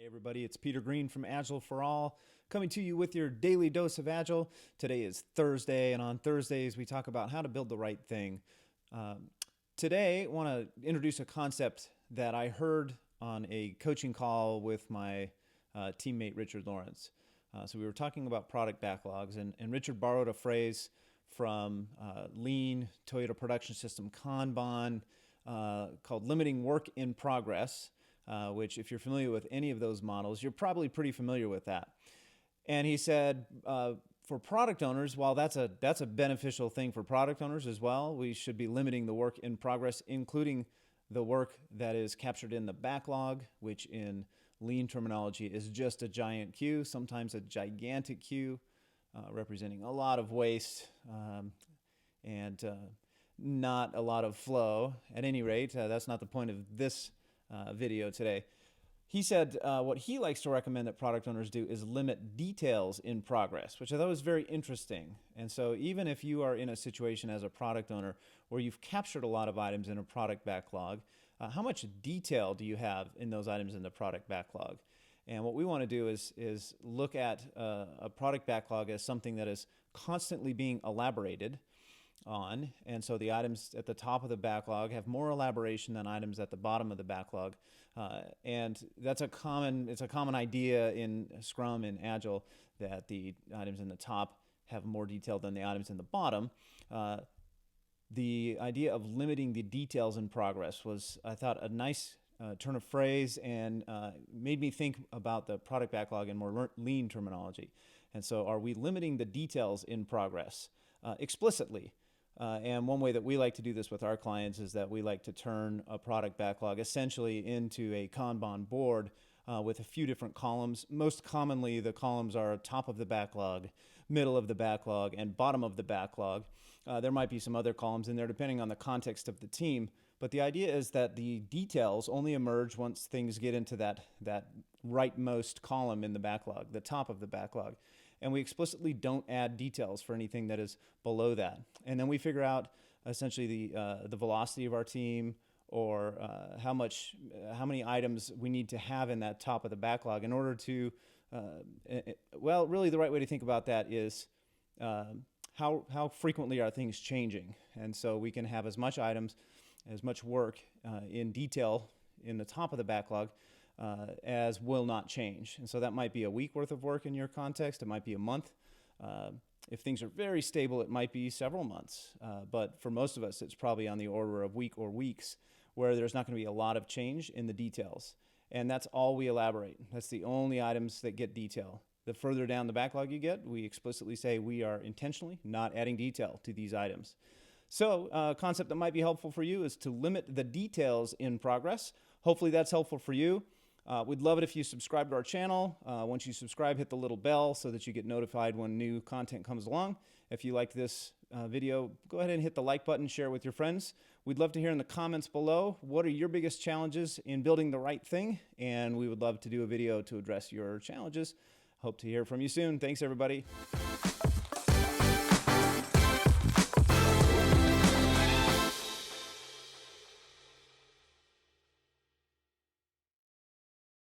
Everybody, it's Peter Green from Agile for All, coming to you with your daily dose of Agile. Today is Thursday, and on Thursdays we talk about how to build the right thing. Today, I want to introduce a concept that I heard on a coaching call with my teammate Richard Lawrence. So we were talking about product backlogs, and Richard borrowed a phrase from Lean, Toyota Production System, Kanban, called limiting work in progress. Which if you're familiar with any of those models, you're probably pretty familiar with that. And he said, for product owners, while that's a beneficial thing for product owners as well, we should be limiting the work in progress, including the work that is captured in the backlog, which in Lean terminology is just a giant queue, sometimes a gigantic queue, representing a lot of waste and not a lot of flow. At any rate, that's not the point of this video today. He said what he likes to recommend that product owners do is limit details in progress, which I thought was very interesting. And so even if you are in a situation as a product owner where you've captured a lot of items in a product backlog, how much detail do you have in those items in the product backlog? And what we want to do is look at a product backlog as something that is constantly being elaborated on, and so the items at the top of the backlog have more elaboration than items at the bottom of the backlog, and it's a common idea in Scrum and Agile that the items in the top have more detail than the items in the bottom. The idea of limiting the details in progress was, I thought, a nice turn of phrase, and made me think about the product backlog in more Lean terminology. And so are we limiting the details in progress explicitly? And one way that we like to do this with our clients is that we like to turn a product backlog essentially into a Kanban board with a few different columns. Most commonly, the columns are top of the backlog, middle of the backlog, and bottom of the backlog. There might be some other columns in there depending on the context of the team. But the idea is that the details only emerge once things get into that rightmost column in the backlog, the top of the backlog. And we explicitly don't add details for anything that is below that. And then we figure out essentially the velocity of our team, or how many items we need to have in that top of the backlog in order to, well, really the right way to think about that is how frequently are things changing. And so we can have as much items, as much work in detail in the top of the backlog as will not change. And so that might be a week worth of work in your context. It might be a month. If things are very stable, it might be several months. But for most of us, it's probably on the order of week or weeks where there's not going to be a lot of change in the details. And that's all we elaborate. That's the only items that get detail. The further down the backlog you get, we explicitly say we are intentionally not adding detail to these items. So a concept that might be helpful for you is to limit the details in progress. Hopefully that's helpful for you. We'd love it if you subscribe to our channel. Once you subscribe, hit the little bell so that you get notified when new content comes along. If you like this video, go ahead and hit the like button, share it with your friends. We'd love to hear in the comments below, what are your biggest challenges in building the right thing? And we would love to do a video to address your challenges. Hope to hear from you soon. Thanks, everybody.